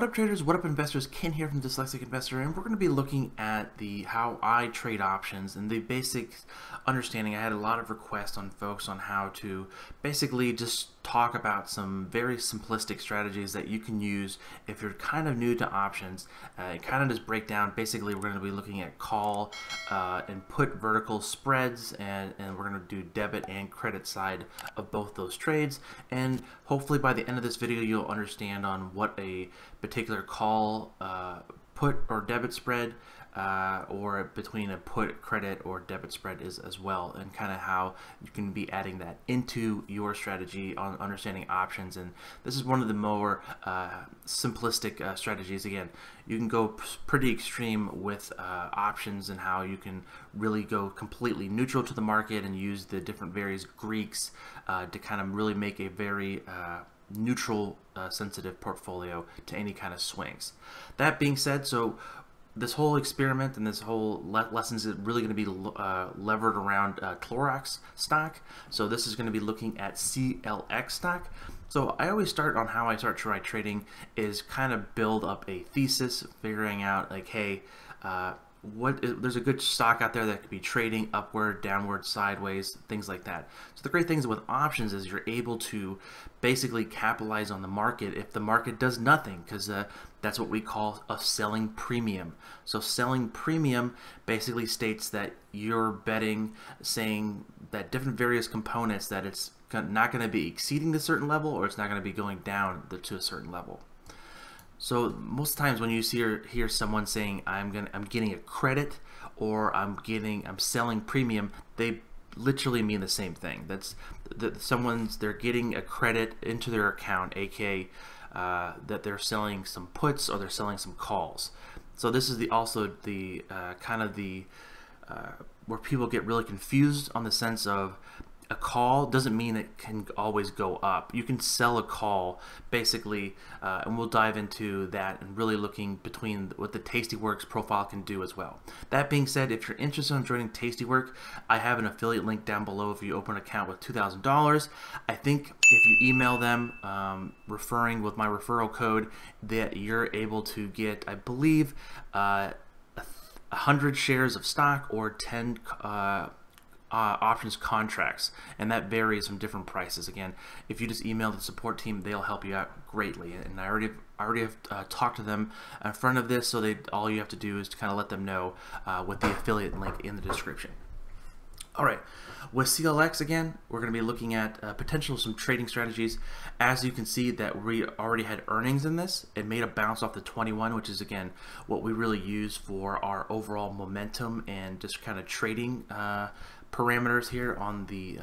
What up traders, what up investors, Ken here from Dyslexic Investor, and we're going to be looking at how I trade options and the basic understanding. I had a lot of requests on folks on how to basically just talk about some very simplistic strategies that you can use if you're kind of new to options. Kind of just break down, basically we're going to be looking at call and put vertical spreads, and we're going to do debit and credit side of both those trades, and hopefully by the end of this video you'll understand on what a particular call, put or debit spread, or between a put, credit, or debit spread is as well, and kind of how you can be adding that into your strategy on understanding options. And this is one of the more simplistic strategies. Again, you can go pretty extreme with options and how you can really go completely neutral to the market and use the different various Greeks to kind of really make a very neutral sensitive portfolio to any kind of swings. That being said, so this whole experiment and this whole lessons is really going to be levered around Clorox stock. So this is going to be looking at CLX stock. So I always start on how I start trading is kind of build up a thesis, figuring out like, hey, there's a good stock out there that could be trading upward, downward, sideways, things like that. So the great things with options is you're able to basically capitalize on the market if the market does nothing, because that's what we call a selling premium. So selling premium basically states that you're betting, saying that different various components, that it's not going to be exceeding the certain level, or it's not going to be going down to a certain level. So most times when you hear someone saying I'm getting a credit, or I'm selling premium, they literally mean the same thing. They're getting a credit into their account, aka that they're selling some puts or they're selling some calls. So this is also the where people get really confused on the sense of a call doesn't mean it can always go up. You can sell a call basically, and we'll dive into that and really looking between what the Tastyworks profile can do as well. That being said, if you're interested in joining Tastywork, I have an affiliate link down below if you open an account with $2,000. I think if you email them referring with my referral code, that you're able to get, I believe, 100 shares of stock or 10 options contracts, and that varies from different prices. Again, if you just email the support team, they'll help you out greatly, and I already have talked to them in front of this, so all you have to do is to kind of let them know with the affiliate link in the description. Alright, with CLX again, we're going to be looking at potential some trading strategies. As you can see that we already had earnings in this. It made a bounce off the 21, which is again what we really use for our overall momentum and just kind of trading parameters here on the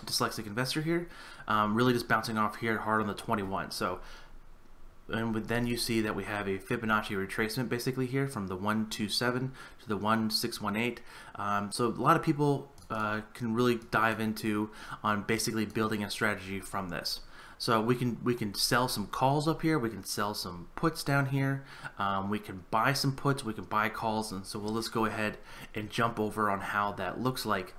Dyslexic Investor here. Really just bouncing off here hard on the 21. So, and then you see that we have a Fibonacci retracement basically here from the 127 to the 1618. So a lot of people can really dive into on basically building a strategy from this. So we can sell some calls up here, we can sell some puts down here, we can buy some puts, we can buy calls, and so let's go ahead and jump over on how that looks like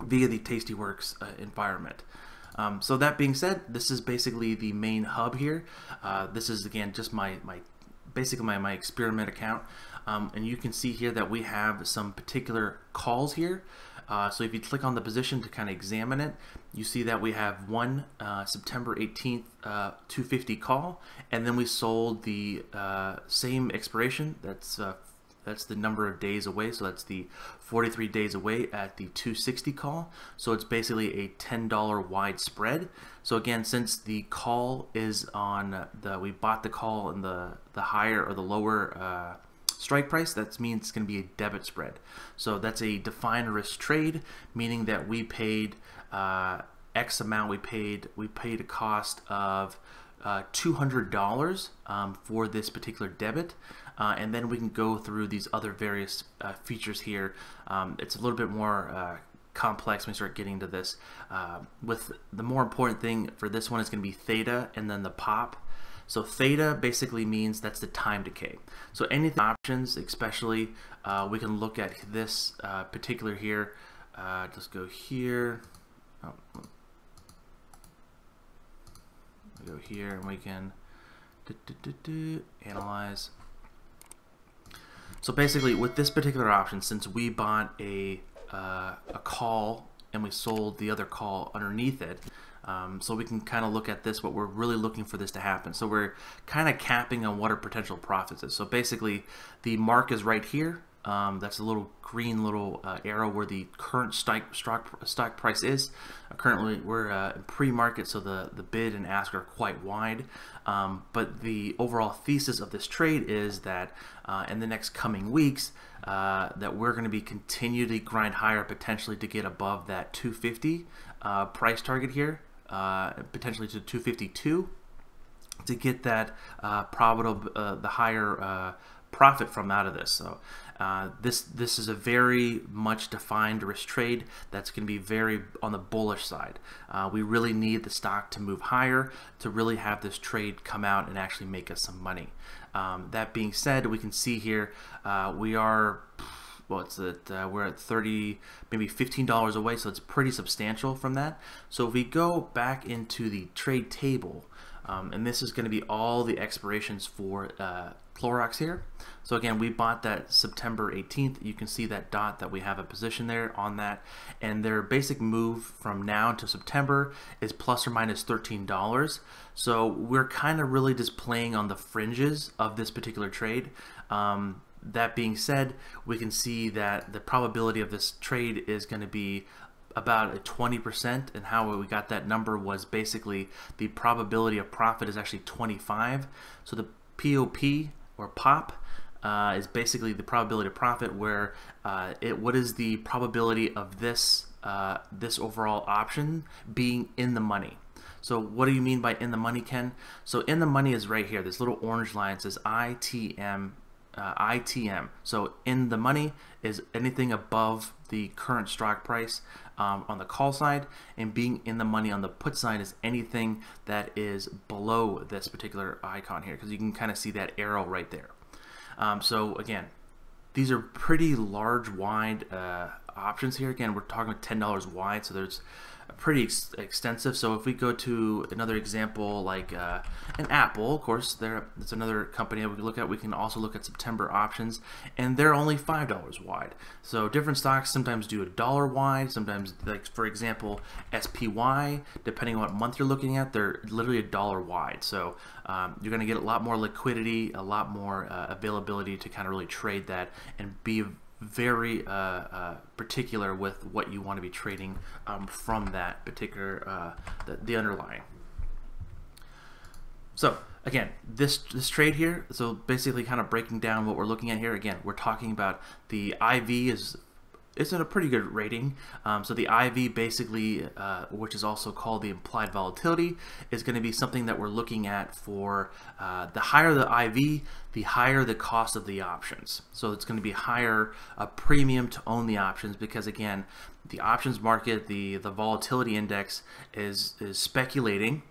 via the Tastyworks environment. So that being said, this is basically the main hub here. This is again just basically my experiment account, and you can see here that we have some particular calls here. So if you click on the position to kind of examine it, you see that we have one September 18th 250 call, and then we sold the same expiration. That's the number of days away, so that's the 43 days away at the 260 call. So it's basically a $10 wide spread. So again, since the call is on we bought the call in the higher or the lower strike price, that means it's going to be a debit spread. So that's a defined risk trade, meaning that we paid X amount. We paid a cost of $200 for this particular debit, and then we can go through these other various features here. It's a little bit more complex when we start getting into this. With the more important thing for this one is going to be theta and then the pop. So theta basically means that's the time decay. So anything options, especially, we can look at this particular here. Just go here. Go here, and we can Analyze. So basically, with this particular option, since we bought a call and we sold the other call underneath it, so we can kind of look at this, what we're really looking for this to happen. So we're kind of capping on what our potential profits is. So basically, the mark is right here. That's a little green little arrow where the current stock price is. Currently, we're in pre-market, so the bid and ask are quite wide. But the overall thesis of this trade is that in the next coming weeks, that we're going to be continually grind higher, potentially to get above that 250 price target here, potentially to 252, to get that profitable, the higher profit from out of this. So this is a very much defined risk trade that's going to be very on the bullish side. We really need the stock to move higher to really have this trade come out and actually make us some money. That being said, we can see here we are, well, it's at, we're at 30, maybe $15 away, so it's pretty substantial from that. So if we go back into the trade table, and this is going to be all the expirations for Clorox here. So again, we bought that September 18th. You can see that dot that we have a position there on that, and their basic move from now to September is plus or minus $13. So we're kind of really just playing on the fringes of this particular trade. That being said, we can see that the probability of this trade is going to be about a 20%, and how we got that number was basically the probability of profit is actually 25. So the POP or POP is basically the probability of profit, where what is the probability of this this overall option being in the money. So what do you mean by in the money, Ken? So in the money is right here. This little orange line says ITM. ITM. So in the money is anything above the current strike price on the call side, and being in the money on the put side is anything that is below this particular icon here, because you can kind of see that arrow right there. So again, these are pretty large, wide options here. Again, we're talking about $10 wide, so there's pretty extensive. So if we go to another example, like an Apple, of course, that's another company that we can look at. We can also look at September options, and they're only $5 wide. So different stocks sometimes do $1 wide, sometimes, like for example, SPY, depending on what month you're looking at, they're literally $1 wide. So you're going to get a lot more liquidity, a lot more availability to kind of really trade that and be very particular with what you want to be trading from that particular the underlying. So again, this trade here, so basically kind of breaking down what we're looking at here. Again, we're talking about the IV is in a pretty good rating. So the IV basically, which is also called the implied volatility, is going to be something that we're looking at for the higher the IV, the higher the cost of the options. So it's going to be higher a premium to own the options, because again, the options market, the volatility index is speculating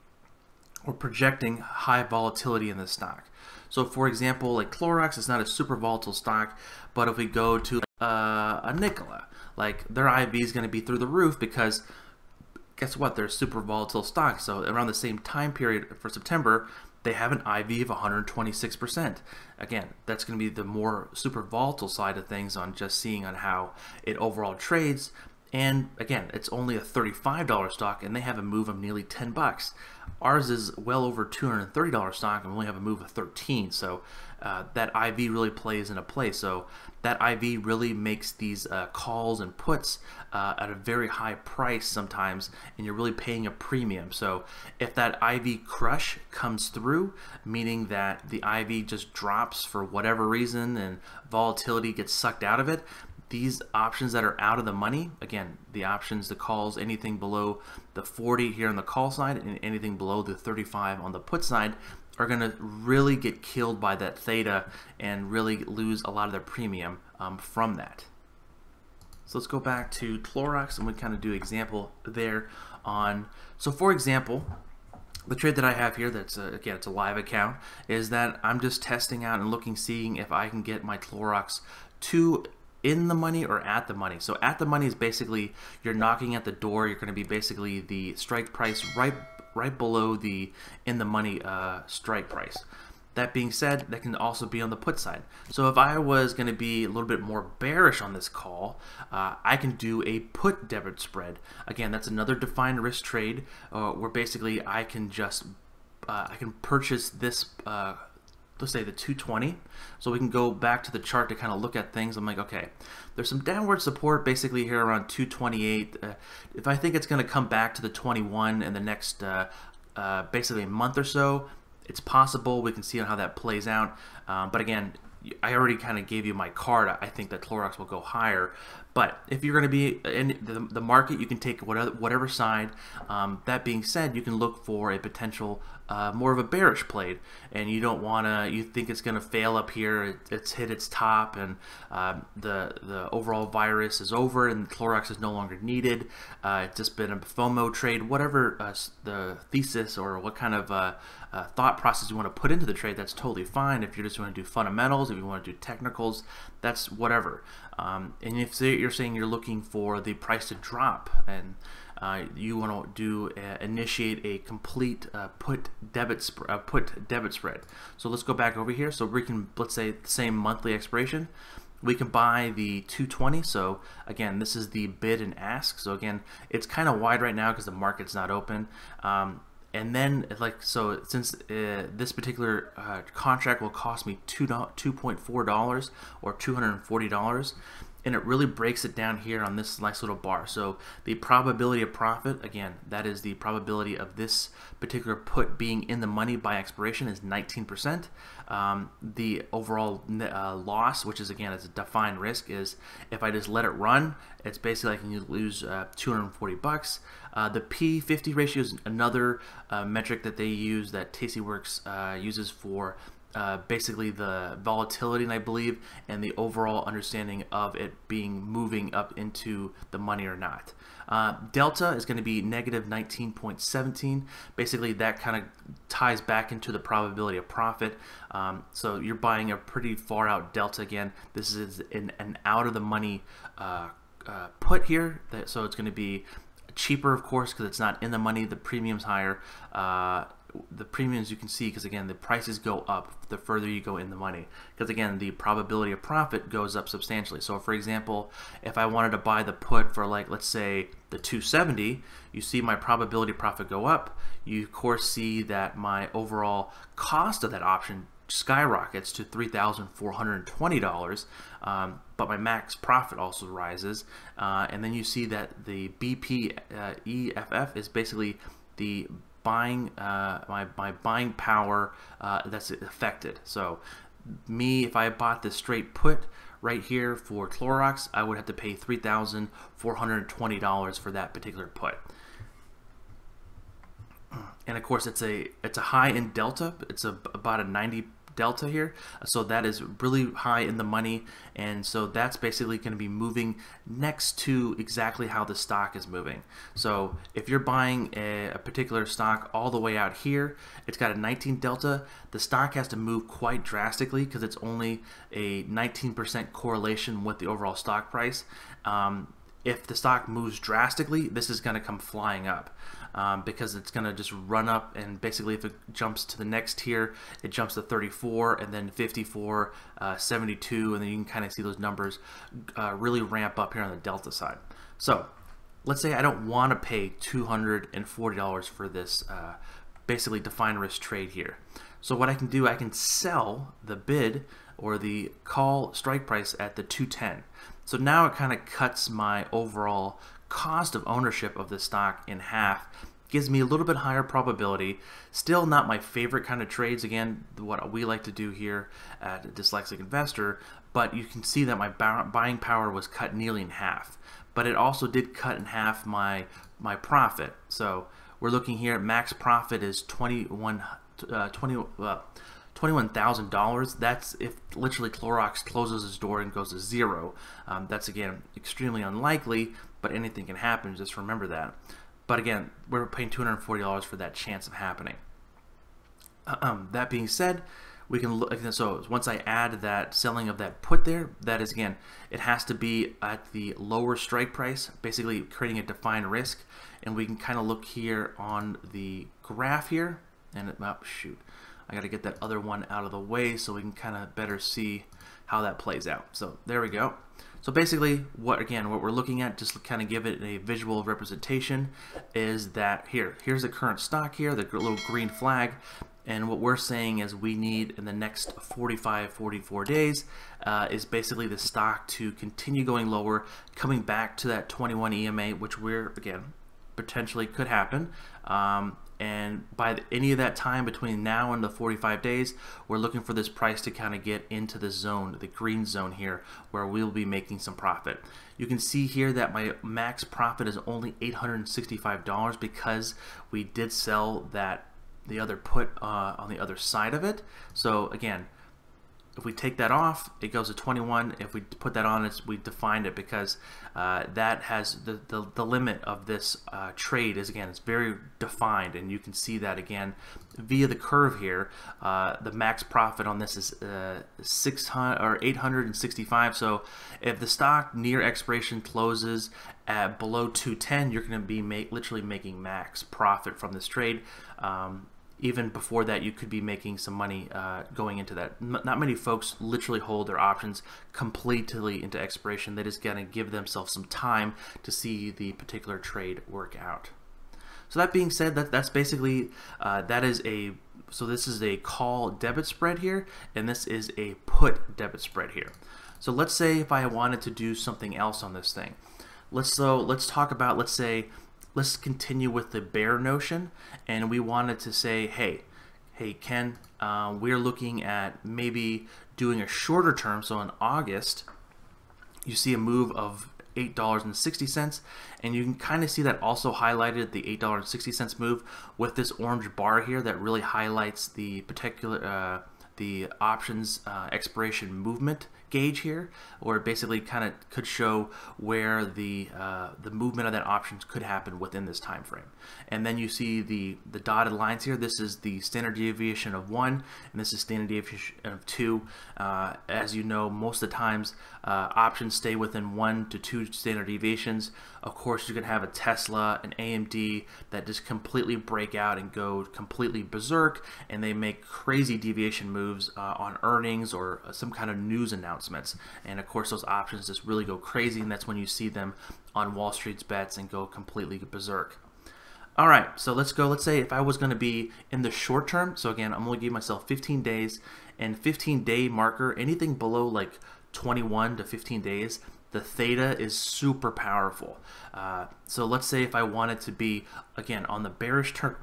or projecting high volatility in the stock. So for example, like Clorox is not a super volatile stock, but if we go to a Nikola, like their IV is going to be through the roof, because guess what, they're a super volatile stock. So around the same time period for September, they have an IV of 126%. Again, that's going to be the more super volatile side of things on just seeing on how it overall trades. And again, it's only a $35 stock, and they have a move of nearly 10 bucks. Ours is well over $230 stock, and we only have a move of 13. So that IV really plays into play. So that IV really makes these calls and puts at a very high price sometimes, and you're really paying a premium. So if that IV crush comes through, meaning that the IV just drops for whatever reason and volatility gets sucked out of it, these options that are out of the money, again, the options, the calls, anything below the 40 here on the call side and anything below the 35 on the put side, are going to really get killed by that theta and really lose a lot of their premium from that. So let's go back to Clorox, and we kind of do example there on, so for example, the trade that I have here, that's again, it's a live account, is that I'm just testing out and looking, seeing if I can get my Clorox to in the money or at the money. So at the money is basically you're knocking at the door. You're going to be basically the strike price right below the in the money strike price. That being said, that can also be on the put side. So if I was going to be a little bit more bearish on this call, I can do a put debit spread. Again, that's another defined risk trade where basically I can just I can purchase this let's say the 220. So we can go back to the chart to kind of look at things. I'm like, okay, there's some downward support basically here around 228. If I think it's going to come back to the 21 in the next basically a month or so, it's possible. We can see how that plays out. But again, I already kind of gave you my card. I think that Clorox will go higher. But if you're going to be in the market, you can take whatever side. That being said, you can look for a potential more of a bearish play, and you don't want to. You think it's going to fail up here. It's hit its top, and the overall virus is over, and Clorox is no longer needed. It's just been a FOMO trade. Whatever the thesis or what kind of thought process you want to put into the trade, that's totally fine. If you're just going to do fundamentals, if you want to do technicals, that's whatever. And if you're saying you're looking for the price to drop and you want to initiate a complete put debit spread. So let's go back over here. So we can, let's say, the same monthly expiration. We can buy the 220. So again, this is the bid and ask. So again, it's kind of wide right now because the market's not open. And then, so since this particular contract will cost me $2.4 or $240, and it really breaks it down here on this nice little bar. So the probability of profit, again, that is the probability of this particular put being in the money by expiration, is 19%. The overall loss, which is, again, it's a defined risk, is if I just let it run, it's basically I can lose 240 bucks. The P50 ratio is another metric that they use, that Tastyworks uses for basically the volatility, and I believe, and the overall understanding of it being moving up into the money or not. Delta is going to be negative 19.17. Basically, that kind of ties back into the probability of profit. So you're buying a pretty far out delta. Again, this is an out of the money put here, so it's going to be cheaper, of course, because it's not in the money. The premium's higher. The premiums you can see, because again, the prices go up the further you go in the money, because again, the probability of profit goes up substantially. So for example, if I wanted to buy the put for, like, let's say the 270, you see my probability of profit go up. You of course see that my overall cost of that option skyrockets to $3,420, but my max profit also rises, and then you see that the BPEFF is basically the buying my buying power that's affected. So if I bought this straight put right here for Clorox, I would have to pay $3,420 for that particular put. And of course, it's a high in delta. It's about a 90 delta here, so that is really high in the money, and so that's basically going to be moving next to exactly how the stock is moving. So if you're buying a particular stock all the way out here, it's got a 19 delta. The stock has to move quite drastically because it's only a 19% correlation with the overall stock price. If the stock moves drastically, this is going to come flying up. Because it's going to just run up, and basically if it jumps to the next tier, it jumps to 34, and then 54, 72, and then you can kind of see those numbers really ramp up here on the delta side. So let's say I don't want to pay $240 for this basically defined risk trade here. So what I can do, I can sell the bid or the call strike price at the 210. So now it kind of cuts my overall cost of ownership of the stock in half, gives me a little bit higher probability. Still not my favorite kind of trades, again, what we like to do here at Dyslexic Investor, but you can see that my buying power was cut nearly in half. But it also did cut in half my profit. So we're looking here at max profit is $21,000. That's if literally Clorox closes its door and goes to zero. That's, again, extremely unlikely, but anything can happen. Just remember that. But again, we're paying $240 for that chance of happening. That being said, we can look. So once I add that selling of that put there, that is, again, it has to be at the lower strike price, basically creating a defined risk. And we can kind of look here on the graph here, and I got to get that other one out of the way so we can kind of better see how that plays out. So there we go. So basically, what we're looking at, just to kind of give it a visual representation, is that here's the current stock here, the little green flag, and what we're saying is we need in the next 44 days is basically the stock to continue going lower, coming back to that 21 EMA, which we're, again, potentially could happen. And by any of that time between now and the 45 days, we're looking for this price to kind of get into the zone, the green zone here, where we'll be making some profit. You can see here that my max profit is only $865 because we did sell the other put on the other side of it. So again, if we take that off, it goes to 21. If we put that on, we defined it because that has the limit of this trade is, again, it's very defined, and you can see that again via the curve here. The max profit on this is 865. So if the stock near expiration closes at below 210, you're going to be literally making max profit from this trade. Even before that, you could be making some money going into that. Not many folks literally hold their options completely into expiration. They just got to give themselves some time to see the particular trade work out. So that being said, that's basically so this is a call debit spread here, and this is a put debit spread here. So let's say if I wanted to do something else on this thing. Let's talk about, let's continue with the bear notion, and we wanted to say, hey Ken, we're looking at maybe doing a shorter term. So in August, you see a move of $8.60, and you can kind of see that also highlighted the $8.60 move with this orange bar here that really highlights the particular the options expiration movement gauge here, or basically kind of could show where the movement of that option could happen within this time frame. And then you see the dotted lines here. This is the standard deviation of 1, and this is standard deviation of 2. As you know, most of the times options stay within 1 to 2 standard deviations. Of course, you can have a Tesla, an AMD that just completely break out and go completely berserk, and they make crazy deviation moves on earnings or some kind of news announcements. And of course, those options just really go crazy, and that's when you see them on Wall Street's bets and go completely berserk. All right, so let's say if I was going to be in the short term, so again, I'm going to give myself 15 days, and 15-day marker, anything below like 21 to 15 days, the theta is super powerful. So let's say if I wanted to be, again, on the bearish term,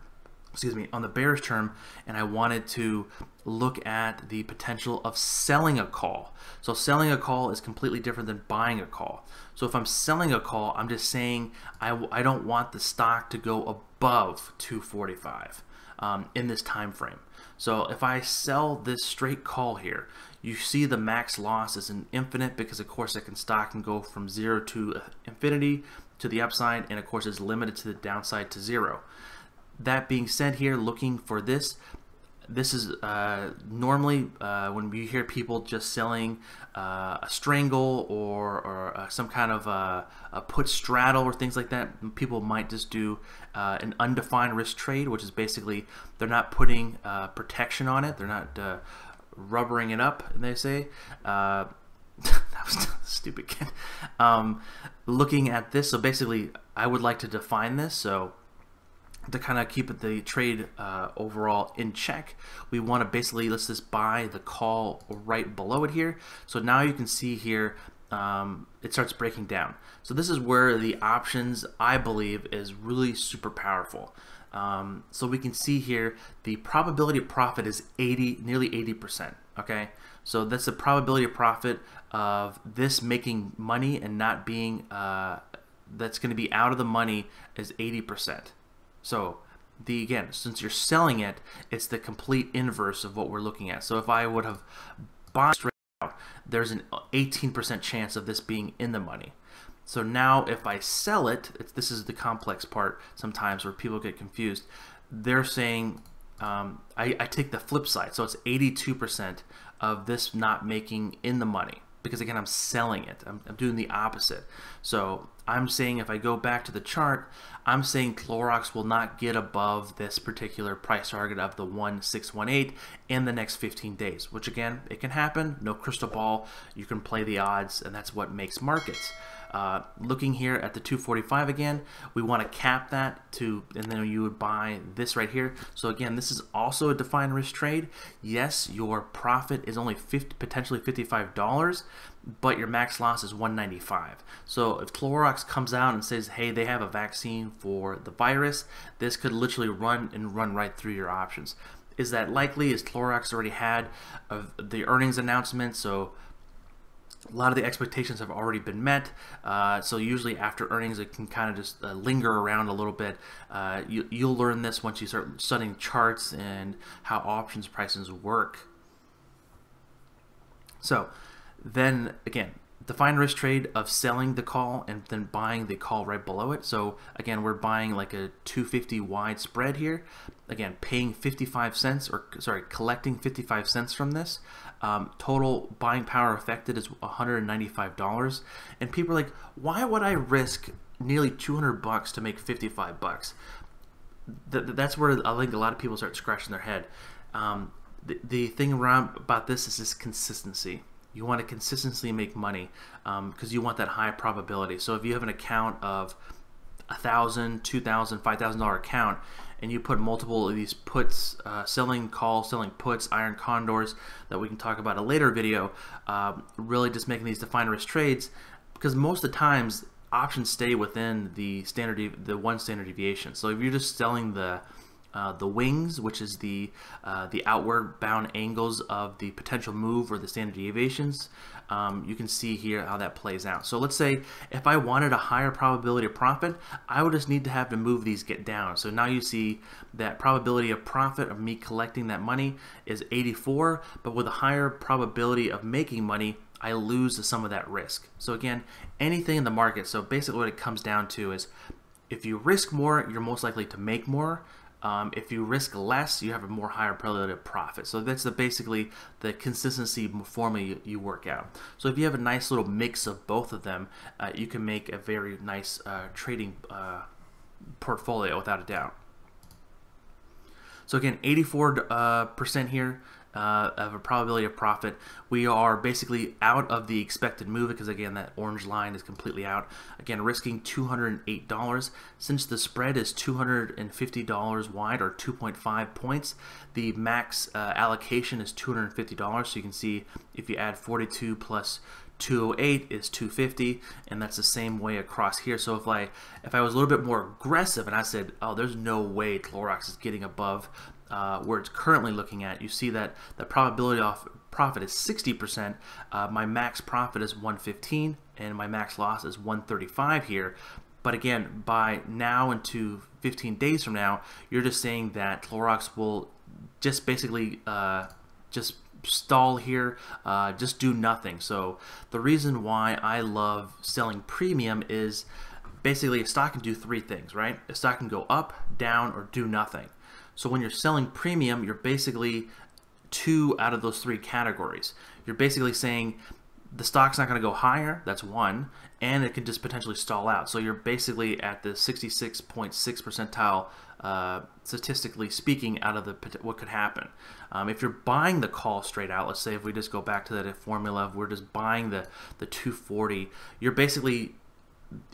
and I wanted to look at the potential of selling a call. So selling a call is completely different than buying a call. So if I'm selling a call, I'm just saying I don't want the stock to go above 245 in this time frame. So if I sell this straight call here, you see the max loss is an infinite, because of course stock can go from 0 to infinity to the upside, and of course is limited to the downside to 0. That being said, here looking for this is normally when we hear people just selling a strangle or some kind of a put straddle or things like that, people might just do an undefined risk trade, which is basically they're not putting protection on it, they're not rubbering it up, and they say that was stupid, kid. Looking at this, so basically I would like to define this. So to kind of keep the trade overall in check, we want to basically, let's just buy the call right below it here. So now you can see here it starts breaking down. So this is where the options, I believe, is really super powerful. So we can see here the probability of profit is nearly 80%. Okay, so that's the probability of profit of this making money and not being that's going to be out of the money is 80%. So again, since you're selling it, it's the complete inverse of what we're looking at. So if I would have bought straight out, there's an 18% chance of this being in the money. So now if I sell it, this is the complex part sometimes where people get confused. They're saying I take the flip side, so it's 82% of this not making in the money. because again, I'm selling it. I'm doing the opposite. So I'm saying if I go back to the chart, I'm saying Clorox will not get above this particular price target of the 1618 in the next 15 days, which again, it can happen. No crystal ball. You can play the odds, and that's what makes markets. Looking here at the 245 again, we want to cap that to, and then you would buy this right here. So again, this is also a defined risk trade. Yes, your profit is only potentially $55, but your max loss is $195. So if Clorox comes out and says, hey, they have a vaccine for the virus, this could literally run right through your options. Is that likely? Is Clorox already had the earnings announcement? So a lot of the expectations have already been met, so usually after earnings it can kind of just linger around a little bit. You'll learn this once you start studying charts and how options prices work. So then again, defined risk trade of selling the call and then buying the call right below it. So again, we're buying like a 250 wide spread here. Again, paying 55 cents, or sorry, collecting 55 cents from this. Total buying power affected is $195. And people are like, why would I risk nearly 200 bucks to make 55 bucks? That's where I think a lot of people start scratching their head. The thing around about this is this consistency. You want to consistently make money because you want that high probability. So if you have an account of $1,000, $2,000, $5,000 account, and you put multiple of these puts, selling calls, selling puts, iron condors that we can talk about in a later video, really just making these defined risk trades, because most of the times options stay within the one standard deviation. So if you're just selling the wings, which is the outward bound angles of the potential move or the standard deviations, you can see here how that plays out. So let's say if I wanted a higher probability of profit, I would just need to have to move these get down. So now you see that probability of profit of me collecting that money is 84, but with a higher probability of making money, I lose some of that risk. So again, anything in the market, so basically what it comes down to is if you risk more, you're most likely to make more. If you risk less, you have a more higher probability of profit. So that's basically the consistency formula you work out. So if you have a nice little mix of both of them, you can make a very nice trading portfolio without a doubt. So again, 84% here of a probability of profit. We are basically out of the expected move because again, that orange line is completely out. Again, risking $208. Since the spread is $250 wide, or 2.5 points, the max allocation is $250. So you can see if you add 42 plus 208 is 250, and that's the same way across here. So if I was a little bit more aggressive and I said, oh, there's no way Clorox is getting above where it's currently looking at, you see that the probability of profit is 60%. My max profit is 115, and my max loss is 135 here. But again, by now into 15 days from now, you're just saying that Clorox will just basically just stall here, just do nothing. So the reason why I love selling premium is basically a stock can do three things, right? A stock can go up, down, or do nothing. So when you're selling premium, you're basically two out of those three categories. You're basically saying the stock's not going to go higher, that's one, and it could just potentially stall out. So you're basically at the 66.6 percentile, statistically speaking, out of what could happen. If you're buying the call straight out, let's say if we just go back to that formula, if we're just buying the 240,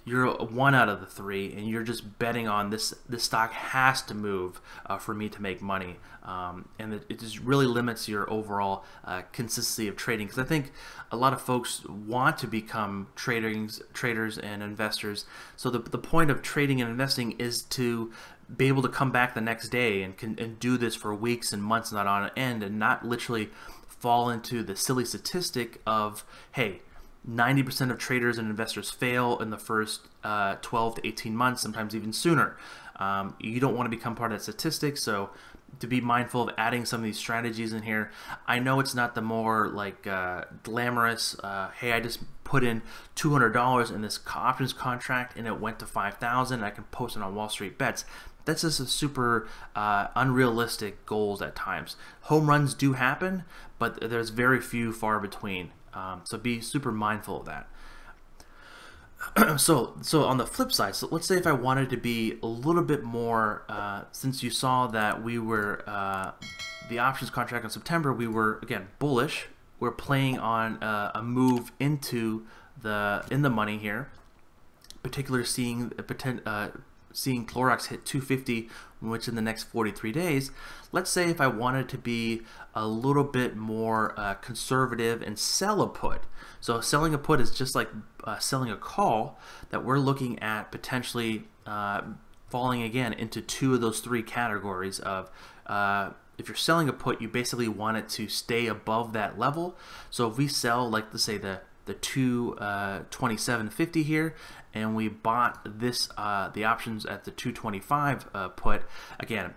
you're one out of the three, and you're just betting on this stock has to move for me to make money, and it just really limits your overall consistency of trading. Because I think a lot of folks want to become traders and investors. So the point of trading and investing is to be able to come back the next day and do this for weeks and months, not on end, and not literally fall into the silly statistic of, hey, 90% of traders and investors fail in the first 12 to 18 months, sometimes even sooner. You don't want to become part of that statistic, so to be mindful of adding some of these strategies in here. I know it's not the more glamorous, hey, I just put in $200 in this options contract and it went to $5,000 and I can post it on Wall Street Bets. That's just a super unrealistic goals at times. Home runs do happen, but there's very few far between. So be super mindful of that. So on the flip side, so let's say if I wanted to be a little bit more, since you saw that we were, the options contract in September, we were, again, bullish. We're playing on a move into in the money here, particularly seeing Clorox hit 250, which in the next 43 days. Let's say if I wanted to be a little bit more conservative and sell a put. So selling a put is just like selling a call, that we're looking at potentially falling again into two of those three categories of if you're selling a put, you basically want it to stay above that level. So if we sell, like, let's say the 227.50 here, and we bought this the options at the 225 put, again,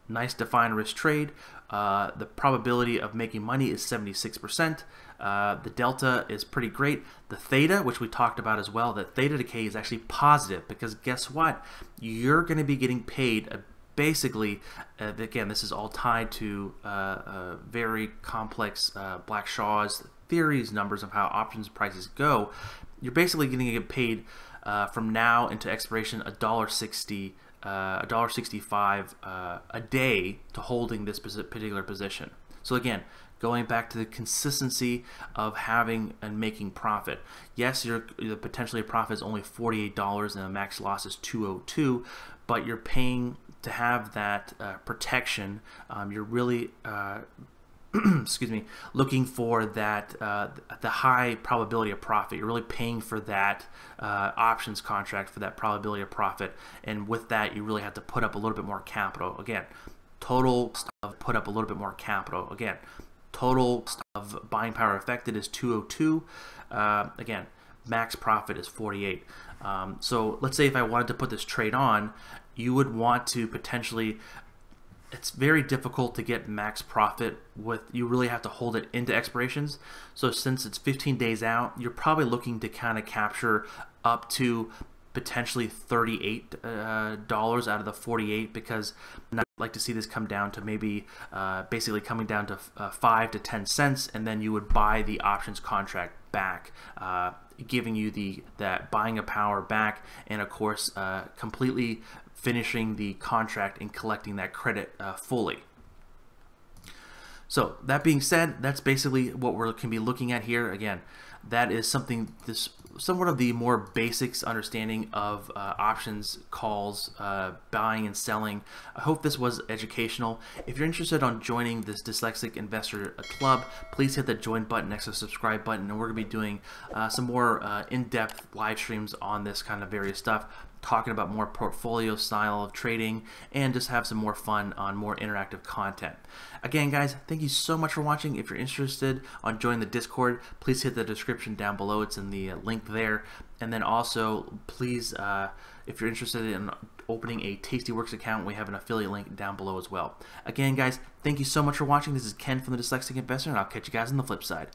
nice defined risk trade. The probability of making money is 76%. The delta is pretty great. The theta, which we talked about as well, that theta decay is actually positive, because guess what? You're going to be getting paid basically, again, this is all tied to very complex Black-Shaw's theories, numbers of how options prices go. You're basically going to get paid from now into expiration $1.60, $1.65 a day to holding this particular position. So again, going back to the consistency of having and making profit. Yes, the potentially a profit is only $48 and the max loss is $202, but you're paying to have that protection. You're really excuse me, looking for that the high probability of profit. You're really paying for that options contract for that probability of profit, and with that you really have to put up a little bit more capital. Again, total of put up a little bit more capital. Again, total of buying power affected is 202. Again, max profit is 48. So let's say if I wanted to put this trade on, you would want to potentially, it's very difficult to get max profit with, you really have to hold it into expirations. So since it's 15 days out, you're probably looking to kind of capture up to potentially $38 out of the 48, because I'd like to see this come down to maybe basically coming down to 5 to 10 cents, and then you would buy the options contract back, giving you that buying of power back, and of course completely finishing the contract and collecting that credit fully. So that being said, that's basically what we can be looking at here. Again, that is something, this somewhat of the more basics understanding of options calls, buying and selling. I hope this was educational. If you're interested on joining this Dyslexic Investor Club, please hit the join button next to the subscribe button, and we're going to be doing some more in-depth live streams on this kind of various stuff, talking about more portfolio style of trading, and just have some more fun on more interactive content. Again, guys, thank you so much for watching. If you're interested on joining the Discord, please hit the description down below. It's in the link there. And then also, please, if you're interested in opening a Tastyworks account, we have an affiliate link down below as well. Again, guys, thank you so much for watching. This is Ken from the Dyslexic Investor, and I'll catch you guys on the flip side.